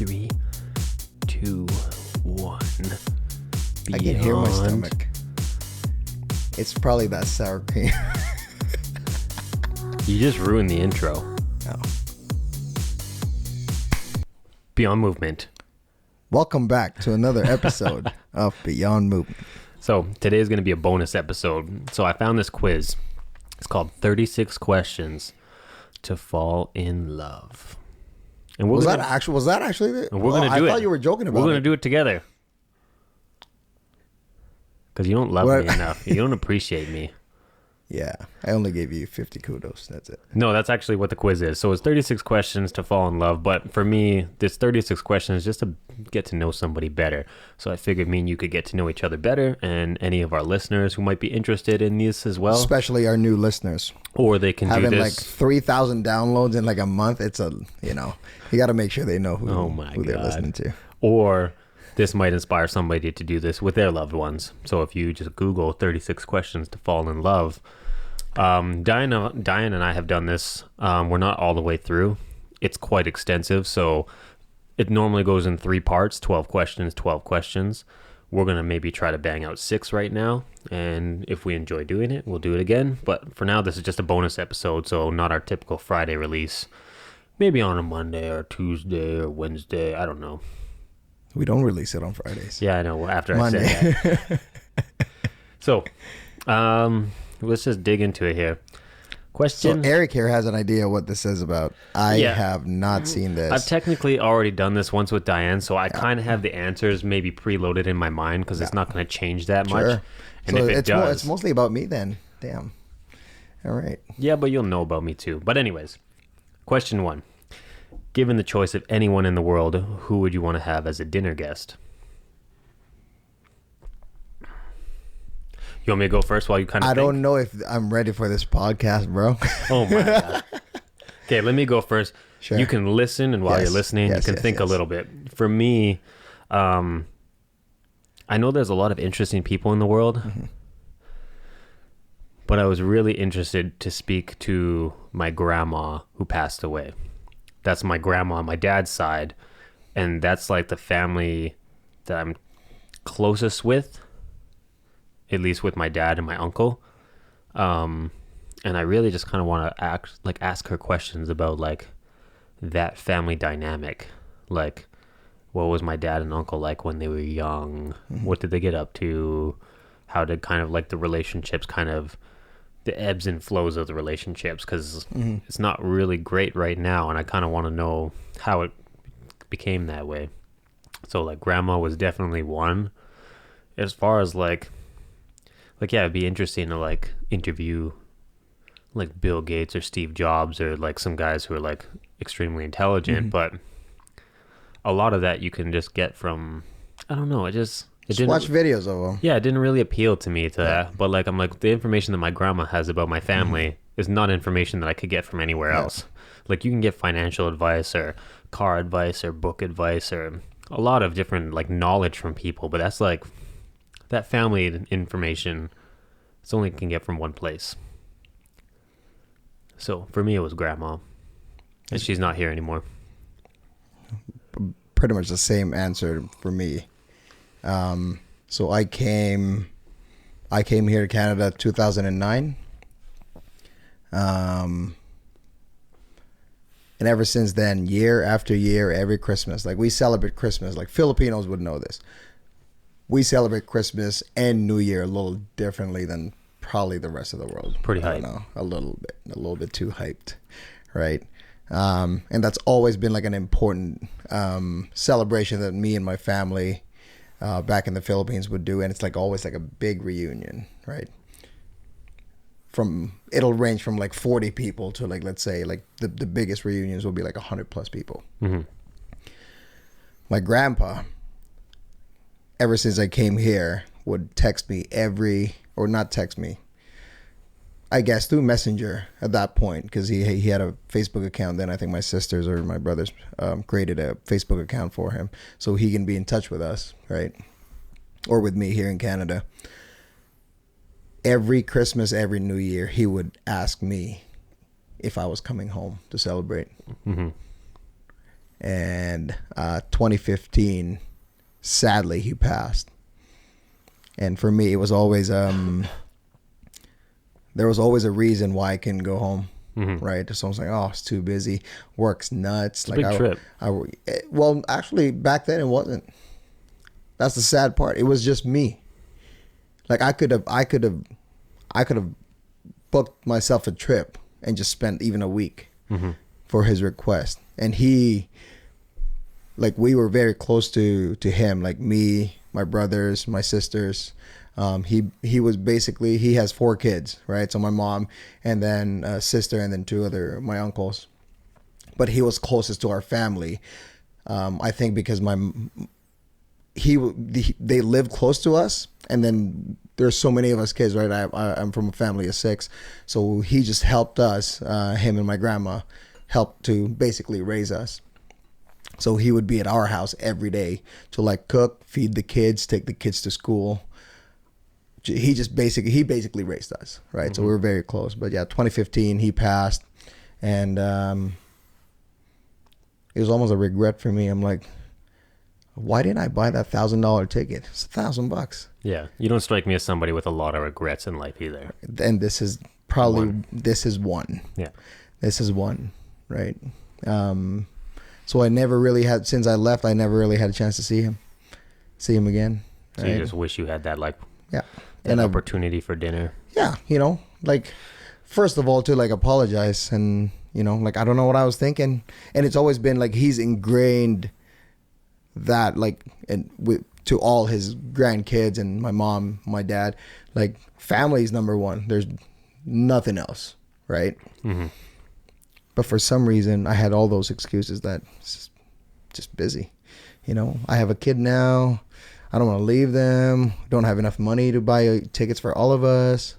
3, 2, 1. I can hear my stomach. It's probably that sour cream. You just ruined the intro. Oh. Beyond Movement. Welcome back to another episode of Beyond Movement. So today is going to be a bonus episode. So I found this quiz. It's called 36 Questions to Fall in Love. And Was that actually the? And we're going to do it. I thought you were joking about it. We're going to do it together. Because you don't love me enough. You don't appreciate me. Yeah, I only gave you 50 kudos. That's it. No, that's actually what the quiz is. So it's 36 questions to fall in love. But for me, this 36 questions just to get to know somebody better. So I figured me and you could get to know each other better, and any of our listeners who might be interested in this as well. Especially our new listeners. Or they can having do like this. 3,000 downloads in like a month. It's you got to make sure they know who they're listening to. Or this might inspire somebody to do this with their loved ones. So if you just Google 36 questions to fall in love. Diane and I have done this. We're not all the way through. It's quite extensive. So it normally goes in 3 parts, 12 questions. We're going to maybe try to bang out 6 right now. And if we enjoy doing it, we'll do it again. But for now, this is just a bonus episode. So not our typical Friday release. Maybe on a Monday or Tuesday or Wednesday. I don't know. We don't release it on Fridays. Yeah, I know. After Monday. I said that. So, let's just dig into it here. Question. So Eric here has an idea what this is about. I have not seen this. I've technically already done this once with Diane, so I kind of have the answers maybe preloaded in my mind because it's not going to change that much. And so if it does, it's mostly about me then. Damn. All right. Yeah, but you'll know about me too. But anyways, question 1. Given the choice of anyone in the world, who would you want to have as a dinner guest? You want me to go first while you kind of I don't know if I'm ready for this podcast, bro. Oh my God. Okay, let me go first. Sure. You can listen, and while you're listening, you can think a little bit. For me, I know there's a lot of interesting people in the world, but I was really interested to speak to my grandma who passed away. That's my grandma on my dad's side, and that's like the family that I'm closest with, at least with my dad and my uncle. And I really just kind of want to ask her questions about like that family dynamic. Like, what was my dad and uncle like when they were young? What did they get up to? How did kind of like the relationships kind of the ebbs and flows of the relationships, because it's not really great right now, and I kind of want to know how it became that way. So like grandma was definitely one. As far as like yeah, it'd be interesting to like interview like Bill Gates or Steve Jobs or like some guys who are like extremely intelligent, but a lot of that you can just get from, I don't know, just watch videos of them. Yeah, it didn't really appeal to me that. But like, I'm like, the information that my grandma has about my family is not information that I could get from anywhere else. Like, you can get financial advice or car advice or book advice or a lot of different like knowledge from people, but that's like that family information. It's only can get from one place. So for me, it was grandma, and she's not here anymore. Pretty much the same answer for me. So I came here to Canada 2009. And ever since then, year after year, every Christmas, like we celebrate Christmas, like Filipinos would know this. We celebrate Christmas and New Year a little differently than probably the rest of the world. Pretty hyped. I don't know, a little bit too hyped, right? And that's always been like an important celebration that me and my family back in the Philippines would do, and it's like always like a big reunion, right? It'll range from like 40 people to like, let's say like the biggest reunions will be like 100 plus people. My grandpa, ever since I came here, would text me I guess through Messenger at that point, because he had a Facebook account. Then I think my sisters or my brothers created a Facebook account for him so he can be in touch with us, right? Or with me here in Canada. Every Christmas, every New Year, he would ask me if I was coming home to celebrate. and 2015, sadly, he passed. And for me, it was always there was always a reason why I couldn't go home. Right, so I was like, oh, it's too busy. Work's nuts. It's a big trip. Well, actually, back then it wasn't. That's the sad part. It was just me. Like I could have booked myself a trip and just spent even a week for his request. And we were very close to him, like me, my brothers, my sisters. He was basically, he has 4 kids, right? So my mom and then a sister and then 2 other, my uncles. But he was closest to our family. I think because they lived close to us, and then there's so many of us kids, right? I'm from a family of 6. So he just helped us, him and my grandma helped to basically raise us. So he would be at our house every day to like cook, feed the kids, take the kids to school. He basically raised us, right? So we were very close. But yeah, 2015 he passed, and it was almost a regret for me. I'm like, why didn't I buy that $1,000 ticket? It's $1,000. Yeah, you don't strike me as somebody with a lot of regrets in life either. And this is probably one. This is one. Yeah, this is one, right? So I never really had, since I left, I never really had a chance to see him again. So right? You just wish you had that yeah, an opportunity for dinner. Yeah, like first of all to like apologize, and like I don't know what I was thinking, and it's always been like he's ingrained that to all his grandkids and my mom, my dad, like family is number one. There's nothing else, right? But for some reason I had all those excuses that just busy. I have a kid now. I don't want to leave them. Don't have enough money to buy tickets for all of us.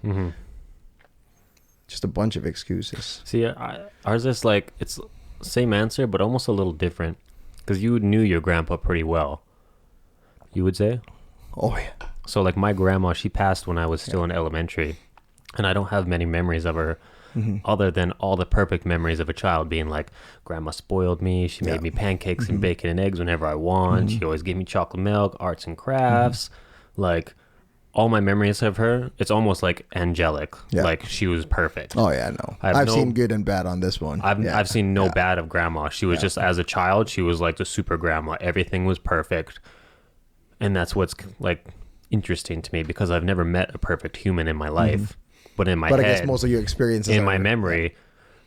Just a bunch of excuses. See, ours is like, it's same answer, but almost a little different. Because you knew your grandpa pretty well, you would say? Oh, yeah. So, like, my grandma, she passed when I was still in elementary. And I don't have many memories of her other than all the perfect memories of a child being like, grandma spoiled me. She made me pancakes and bacon and eggs whenever I want. She always gave me chocolate milk, arts and crafts. Like, all my memories of her, it's almost like angelic. Yeah. Like she was perfect. Oh yeah, no. I've seen good and bad on this one. I've seen no bad of grandma. She was just, as a child, she was like the super grandma. Everything was perfect. And that's what's like interesting to me, because I've never met a perfect human in my life. But in my head, I guess most of your experiences in my memory,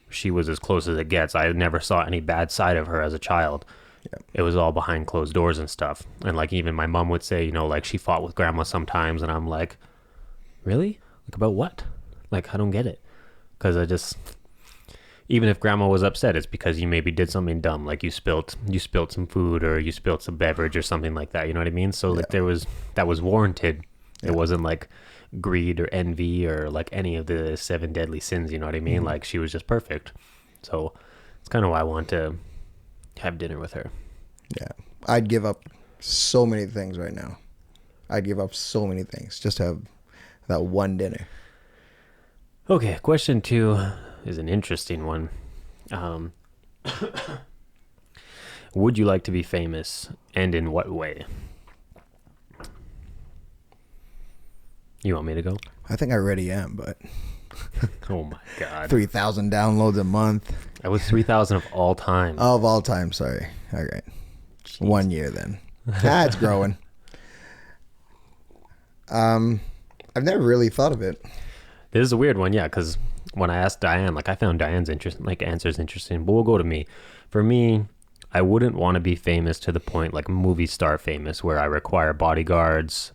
she was as close as it gets. I never saw any bad side of her as a child. Yeah. It was all behind closed doors and stuff. And like even my mom would say, like she fought with grandma sometimes, and I'm like, really? Like about what? Like I don't get it. Because even if grandma was upset, it's because you maybe did something dumb, like you spilt some food or you spilt some beverage or something like that. You know what I mean? So like that was warranted. Yeah. It wasn't like greed or envy or like any of the 7 deadly sins. You know what I mean? Like she was just perfect. So it's kind of why I want to have dinner with her. Yeah, I'd give up so many things right now. I'd give up so many things just to have that one dinner. Okay, question 2 is an interesting one. Would you like to be famous, and in what way? You want me to go? I think I already am, but oh my god, 3,000 downloads a month. That was 3,000 of all time. Of all time, sorry. All right. Jeez. 1 year then. It's growing. I've never really thought of it. This is a weird one, yeah, because when I asked Diane, like I found Diane's answers interesting, but we'll go to me. For me, I wouldn't want to be famous to the point like movie star famous, where I require bodyguards.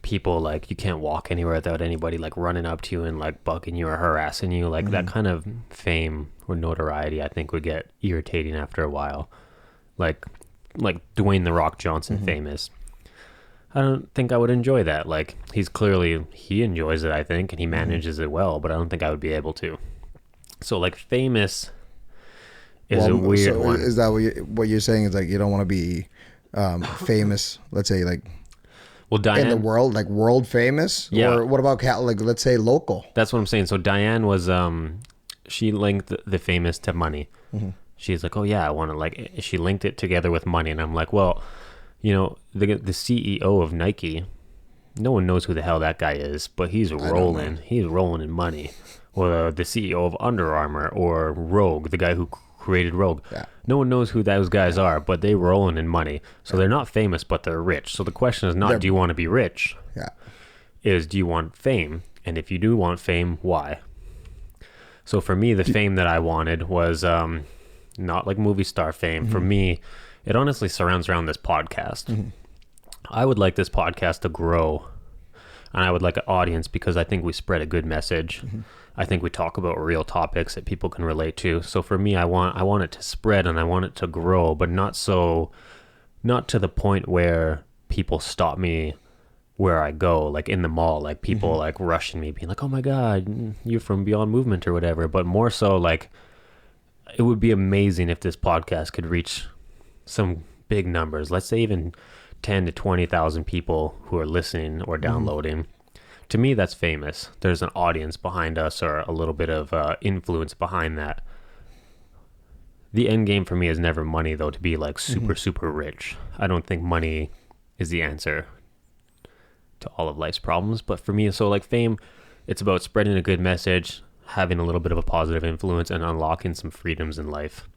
People like you can't walk anywhere without anybody like running up to you and like bugging you or harassing you. Like that kind of fame or notoriety, I think would get irritating after a while. Like Dwayne The Rock Johnson famous. I don't think I would enjoy that. Like he enjoys it, I think, and he manages it well, but I don't think I would be able to. So like famous is a weird one. Is that what you're saying? Is like you don't want to be famous, let's say like Diane, in the world, like world famous? Yeah. Or what about like let's say local? That's what I'm saying. So Diane was she linked the famous to money. she's like, oh yeah, I want to, like, she linked it together with money. And I'm like, well, the CEO of Nike, no one knows who the hell that guy is, but he's rolling. He's rolling in money. Or the CEO of Under Armour, or Rogue, the guy who created Rogue. Yeah. No one knows who those guys are, but they rolling in money. So they're not famous, but they're rich. So the question is not, do you want to be rich? Yeah. Is, do you want fame? And if you do want fame, why? So for me, the fame that I wanted was not like movie star fame. For me, it honestly surrounds around this podcast. I would like this podcast to grow, and I would like an audience because I think we spread a good message. I think we talk about real topics that people can relate to. So for me, I want it to spread and I want it to grow, but not to the point where people stop me where I go, like in the mall, like people like rushing me, being like, oh my God, you're from Beyond Movement or whatever. But more so, like, it would be amazing if this podcast could reach some big numbers. Let's say even 10 to 20,000 people who are listening or downloading. To me, that's famous. There's an audience behind us, or a little bit of influence behind that. The end game for me is never money, though, to be like super rich. I don't think money is the answer to all of life's problems. But for me, so like fame, it's about spreading a good message, having a little bit of a positive influence, and unlocking some freedoms in life.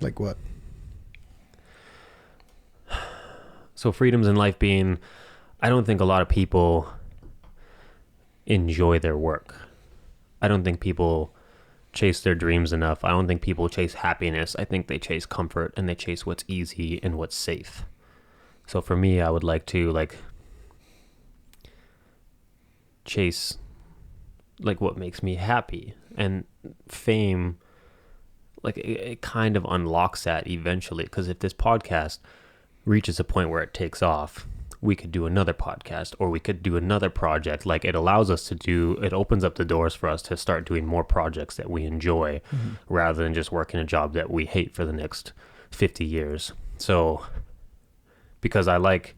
Like what? So freedoms in life being, I don't think a lot of people enjoy their work. I don't think people chase their dreams enough. I don't think people chase happiness. I think they chase comfort, and they chase what's easy and what's safe. So for me, I would like to like chase like what makes me happy, and fame, like it kind of unlocks that eventually. Because if this podcast reaches a point where it takes off, we could do another podcast, or we could do another project. Like, it allows us to do, it opens up the doors for us to start doing more projects that we enjoy, rather than just working a job that we hate for the next 50 years. So because I like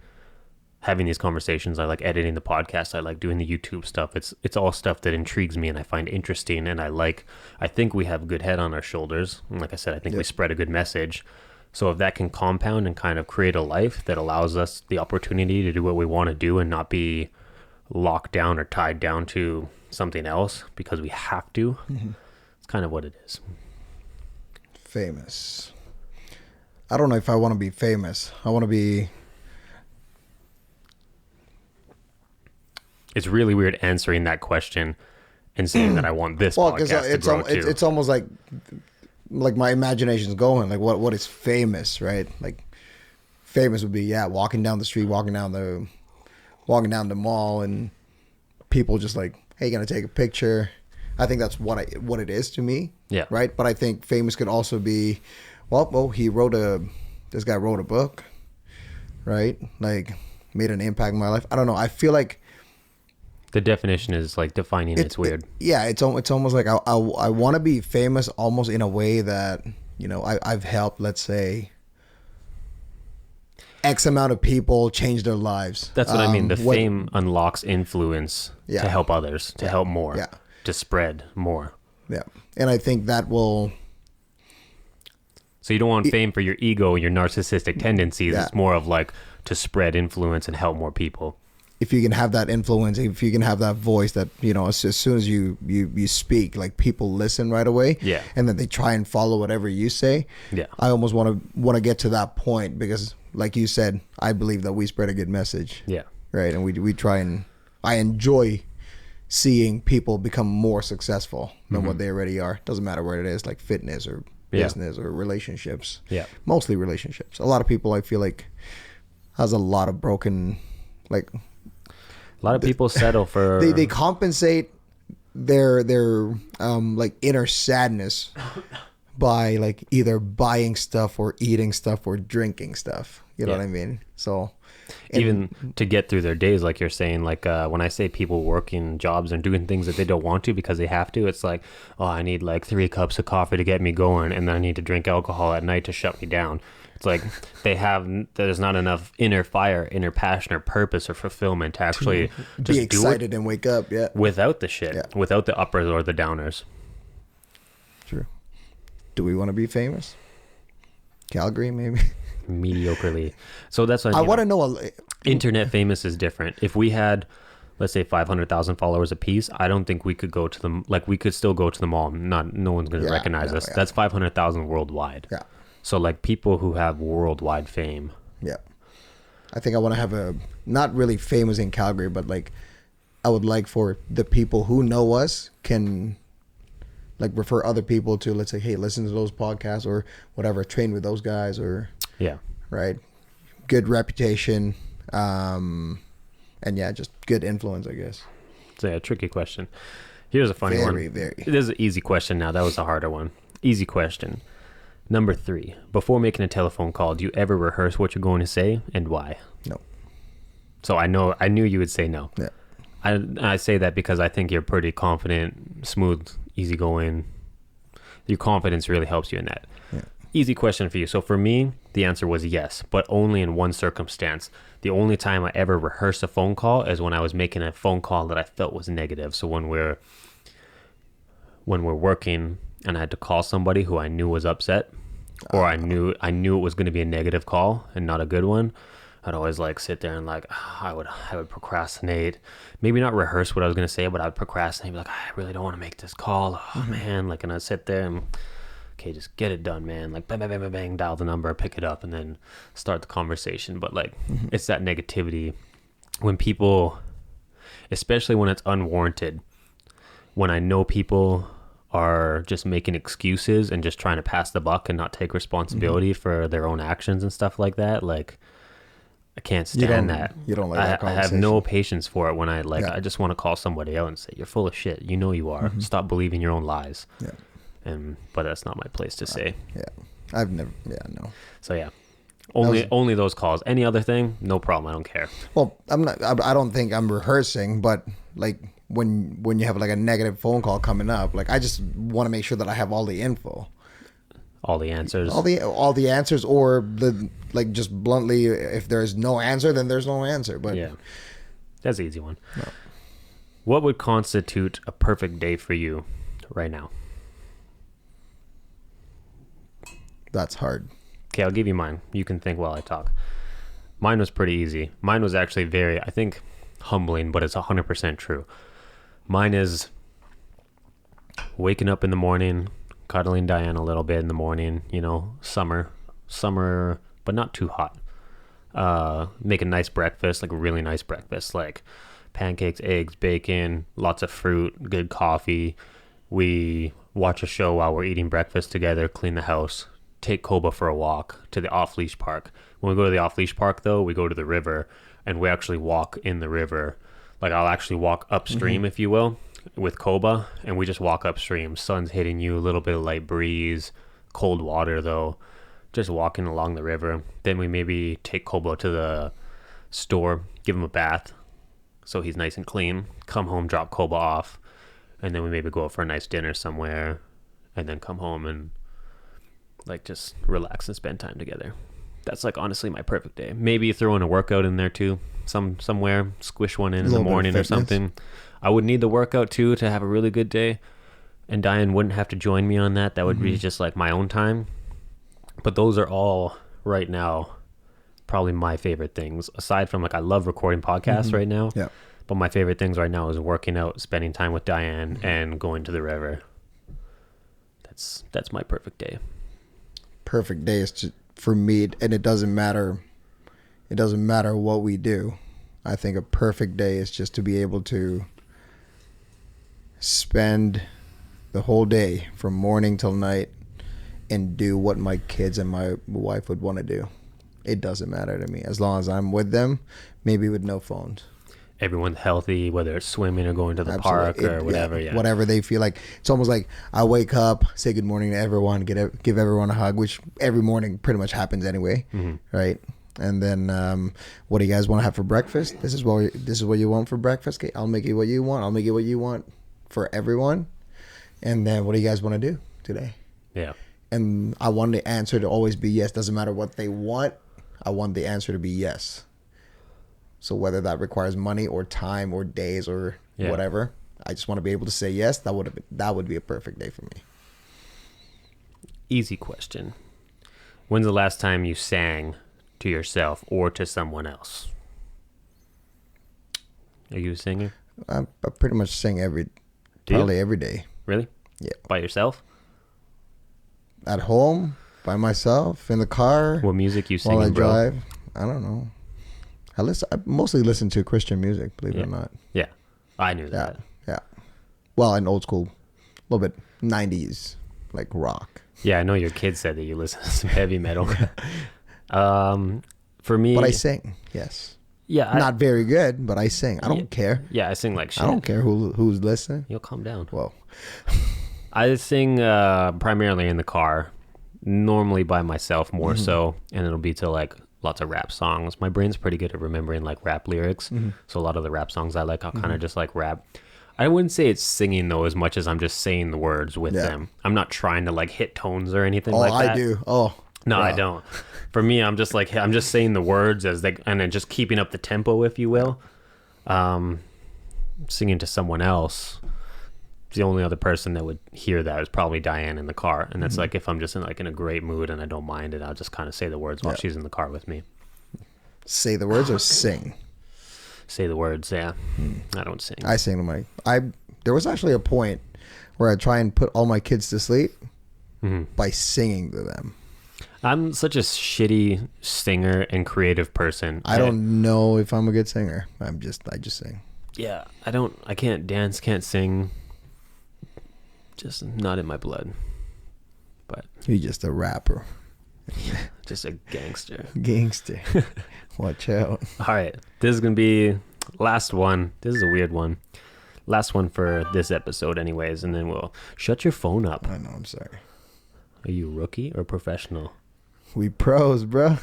having these conversations, I like editing the podcast, I like doing the YouTube stuff. It's all stuff that intrigues me and I find interesting, and I think we have a good head on our shoulders. And like I said, I think we spread a good message. So if that can compound and kind of create a life that allows us the opportunity to do what we want to do and not be locked down or tied down to something else because we have to, it's kind of what it is. Famous. I don't know if I want to be famous. I want to be... It's really weird answering that question and saying that I want this podcast to grow too. It's almost like my imagination's going, like what is famous, right? Like famous would be, walking down the street, walking down the mall, and people just like, hey, gonna take a picture. I think that's what it is to me. Yeah. Right. But I think famous could also be, well, this guy wrote a book, right? Like made an impact in my life. I don't know. I feel like the definition is like defining it's weird. It's almost like I want to be famous almost in a way that, I've helped, let's say, X amount of people change their lives. That's what I mean. The fame unlocks influence to help others, to help more, to spread more. Yeah. And I think that will... So you don't want fame for your ego, your narcissistic tendencies. It's more of like to spread influence and help more people. If you can have that influence, if you can have that voice that, as soon as you speak, like people listen right away. Yeah. And then they try and follow whatever you say. Yeah. I almost want to get to that point because, like you said, I believe that we spread a good message. Yeah. Right. And we try, and I enjoy seeing people become more successful than what they already are. Doesn't matter what it is, like fitness or business or relationships. Yeah. Mostly relationships. A lot of people, I feel like, has a lot of broken, like... A lot of people settle for... They compensate their like inner sadness by like either buying stuff or eating stuff or drinking stuff. You know what I mean? So even to get through their days, like you're saying, like when I say people working jobs and doing things that they don't want to because they have to, it's like, oh, I need like 3 cups of coffee to get me going, and then I need to drink alcohol at night to shut me down. It's like there's not enough inner fire, inner passion or purpose or fulfillment to actually just be excited and wake up. Yeah. Without the shit, without the uppers or the downers. True. Do we want to be famous? Calgary, maybe. Mediocrely. So that's what I want to know. Internet famous is different. If we had, let's say, 500,000 followers apiece, I don't think we could go to them. Like, we could still go to the mall. No one's going to recognize us. Yeah. That's 500,000 worldwide. Yeah. So, like, people who have worldwide fame. Yeah. I think I want to have a, not really famous in Calgary, but like, I would like for the people who know us can like refer other people to, let's say, hey, listen to those podcasts or whatever, train with those guys or, yeah, right. Good reputation. And yeah, just good influence, I guess. So yeah, tricky question. Here's a funny one. Very. This is an easy question now. That was a harder one. Easy question. Number 3. Before making a telephone call, do you ever rehearse what you're going to say and why? No. So I knew you would say no. Yeah. I say that because I think you're pretty confident, smooth, easygoing. Your confidence really helps you in that. Yeah. Easy question for you. So for me, the answer was yes, but only in one circumstance. The only time I ever rehearsed a phone call is when I was making a phone call that I felt was negative. So when we're working and I had to call somebody who I knew was upset, or I knew it was going to be a negative call and not a good one, I'd always like sit there and like I would procrastinate, maybe not rehearse what I was going to say, but I'd procrastinate, be like, I really don't want to make this call. Oh man, like, and I'd sit there and okay, just get it done, man. Like bang, bang, bang, bang, bang, dial the number, pick it up, and then start the conversation. But like, it's that negativity when people, especially when it's unwarranted, when I know people are just making excuses and just trying to pass the buck and not take responsibility for their own actions and stuff like that. Like, I can't stand that. You don't like that conversation. I have no patience for it when I I just want to call somebody out and say, you're full of shit. You know you are. Stop believing your own lies. Yeah. But that's not my place to say. Yeah. I've never, no. So yeah. Only those calls. Any other thing, no problem. I don't care. Well, I don't think I'm rehearsing, but like when you have like a negative phone call coming up, like I just want to make sure that I have all the info. All the answers. All the answers, or the like, just bluntly, if there's no answer, then there's no answer. But yeah, that's an easy one. No. What would constitute a perfect day for you right now? That's hard. Okay, I'll give you mine. You can think while I talk. Mine was pretty easy. Mine was actually very, I think, humbling, but it's 100% true. Mine is waking up in the morning, cuddling Diane a little bit in the morning, summer, but not too hot. Make a nice breakfast, like a really nice breakfast, like pancakes, eggs, bacon, lots of fruit, good coffee. We watch a show while we're eating breakfast together, clean the house, take Koba for a walk to the off-leash park. When we go to the off-leash park, though, we go to the river, and we actually walk in the river. Like, I'll actually walk upstream, if you will, with Koba, and we just walk upstream. Sun's hitting you, a little bit of light breeze, cold water, though. Just walking along the river. Then we maybe take Koba to the store, give him a bath, so he's nice and clean. Come home, drop Koba off, and then we maybe go out for a nice dinner somewhere, and then come home and like just relax and spend time together. That's like honestly my perfect day. Maybe throw in a workout in there too, somewhere, squish one in the morning or something. I would need the workout too to have a really good day, and Diane wouldn't have to join me on that. That would be just like my own time. But those are all right now probably my favorite things, aside from like I love recording podcasts right now. Yeah. But my favorite things right now is working out, spending time with Diane, and going to the river. That's my perfect day. Perfect day is for me, and it doesn't matter what we do. I think a perfect day is just to be able to spend the whole day from morning till night and do what my kids and my wife would want to do. It doesn't matter to me as long as I'm with them, maybe with no phones. Everyone's healthy, whether it's swimming or going to the park or whatever. Yeah, whatever they feel like. It's almost like I wake up, say good morning to everyone, give everyone a hug, which every morning pretty much happens anyway, right? And then, what do you guys want to have for breakfast? This is what you want for breakfast. Okay, I'll make it what you want. I'll make it what you want for everyone. And then, what do you guys want to do today? Yeah. And I want the answer to always be yes. Doesn't matter what they want. I want the answer to be yes. So whether that requires money or time or days or whatever, I just want to be able to say yes. That would be a perfect day for me. Easy question. When's the last time you sang to yourself or to someone else? Are you a singer? I pretty much sing probably every day. Really? Yeah. By yourself? At home, by myself, in the car. What music you while I singing, bro? drive. I don't know. I mostly listen to Christian music, believe it or not. Yeah, I knew that. Yeah. Well, in old school, a little bit 90s, like rock. Yeah, I know your kid said that you listen to some heavy metal. For me, But I sing, yes. Yeah, not very good, but I sing. I don't care. Yeah, I sing like shit. I don't care who's listening. You'll calm down. Whoa. I sing primarily in the car, normally by myself more so, and it'll be to like lots of rap songs. My brain's pretty good at remembering like rap lyrics, so a lot of the rap songs I like, I'll kind of just like rap. I wouldn't say it's singing though as much as I'm just saying the words with them. I'm not trying to like hit tones or anything like that. I do. Oh. No, wow. I don't. For me, I'm just saying the words as they, and then just keeping up the tempo, if you will. Singing to someone else, the only other person that would hear that is probably Diane in the car, and that's like if I'm just in a great mood and I don't mind it, I'll just kind of say the words while she's in the car with me. Say the words or sing? Say the words, yeah. I don't sing. I sing to there was actually a point where I try and put all my kids to sleep by singing to them. I'm such a shitty singer and creative person. I don't know if I'm a good singer. I just sing. Yeah, I can't dance, can't sing. Just not in my blood. But You're just a rapper. just a gangster. Gangster. Watch out. All right, this is gonna be last one. This is a weird one. Last one for this episode anyways, and then we'll shut your phone up. I know, I'm sorry. Are you rookie or professional? We pros, bro.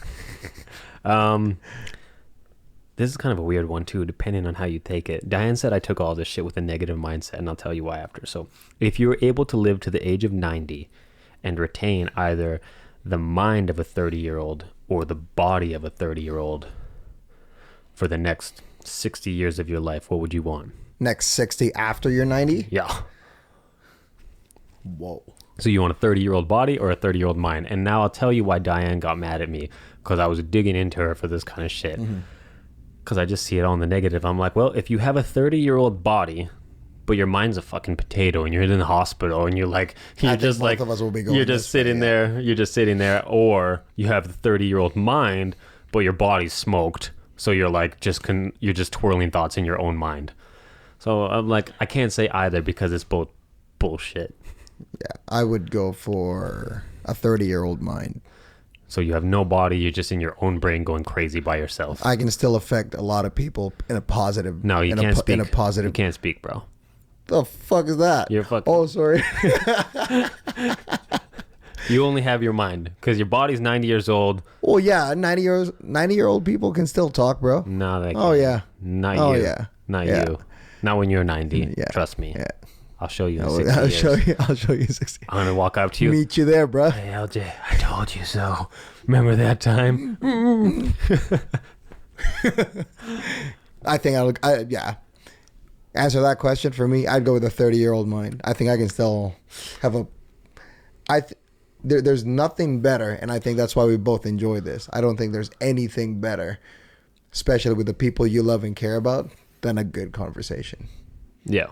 This is kind of a weird one too, depending on how you take it. Diane said I took all this shit with a negative mindset, and I'll tell you why after. So, if you were able to live to the age of 90 and retain either the mind of a 30-year-old or the body of a 30-year-old for the next 60 years of your life, what would you want? Next 60 after you're 90? Yeah. Whoa. So you want a 30-year-old body or a 30-year-old mind? And now I'll tell you why Diane got mad at me, because I was digging into her for this kind of shit. Because I just see it all in the negative. I'm like, well, if you have a 30-year-old body, but your mind's a fucking potato, and you're in the hospital, and you're just sitting there. You're just sitting there, or you have the 30-year-old mind, but your body's smoked, so you're like you're just twirling thoughts in your own mind. So I'm like, I can't say either because it's both bullshit. Yeah, I would go for a 30-year-old mind. So you have no body, you're just in your own brain going crazy by yourself. I can still affect a lot of people in a positive. No, you can't speak. In a positive. You can't speak, bro. The fuck is that? You're fucking. Oh, sorry. You only have your mind because your body's 90 years old. Well, yeah, 90-year-old people can still talk, bro. No, they can't. Oh yeah. Not Oh you. yeah. Not Yeah. you. Not when you're 90. Yeah. Trust me. Yeah. I'll show you in 60 years. I'll show you 60. I'm gonna walk up to you. Meet you there, bro. Hey, LJ, I told you so. Remember that time? I think yeah. Answer that question for me. I'd go with a 30-year-old mind. I think I can still have there's nothing better, and I think that's why we both enjoy this. I don't think there's anything better, especially with the people you love and care about, than a good conversation. Yeah.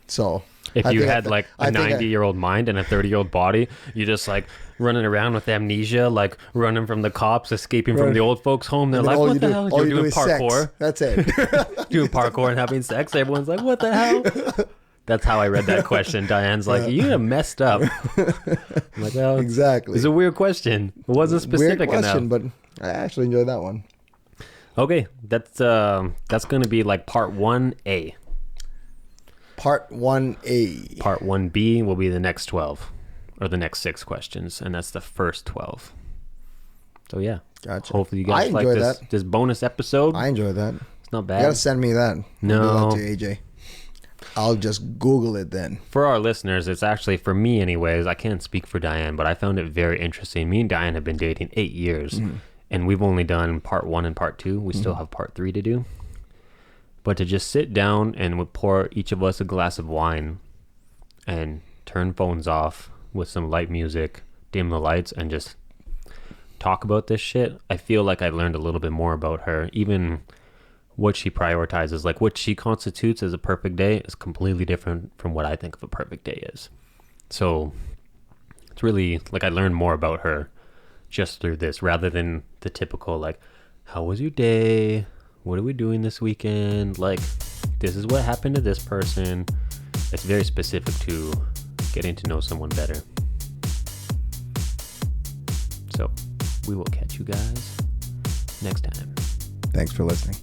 So if you had like a 90-year-old mind and a 30-year-old body, you're just like running around with amnesia, like running from the cops, escaping from the old folks' home. They're like, what the hell? You're doing parkour. That's it. Doing parkour and having sex. Everyone's like, what the hell? That's how I read that question. Diane's like, you messed up. I'm like, well, exactly. It's a weird question. It wasn't specific weird question, enough. But I actually enjoyed that one. Okay, that's going to be like part 1A. Part 1A. Part 1B will be the next 12 or the next 6 questions, and that's the first 12. So yeah, gotcha. Hopefully you guys like this bonus episode. I enjoy that. It's not bad. You gotta send me that. No, I'll do that to AJ. I'll just Google it then. For our listeners, it's actually for me anyways. I can't speak for Diane, but I found it very interesting. Me and Diane have been dating 8 years, and we've only done part 1 and part 2. We still have part 3 to do. But to just sit down and we'll pour each of us a glass of wine and turn phones off with some light music, dim the lights and just talk about this shit, I feel like I learned a little bit more about her. Even what she prioritizes, like what she constitutes as a perfect day is completely different from what I think of a perfect day is. So it's really like I learned more about her just through this rather than the typical like, how was your day? What are we doing this weekend? Like, this is what happened to this person. It's very specific to getting to know someone better. So we will catch you guys next time. Thanks for listening.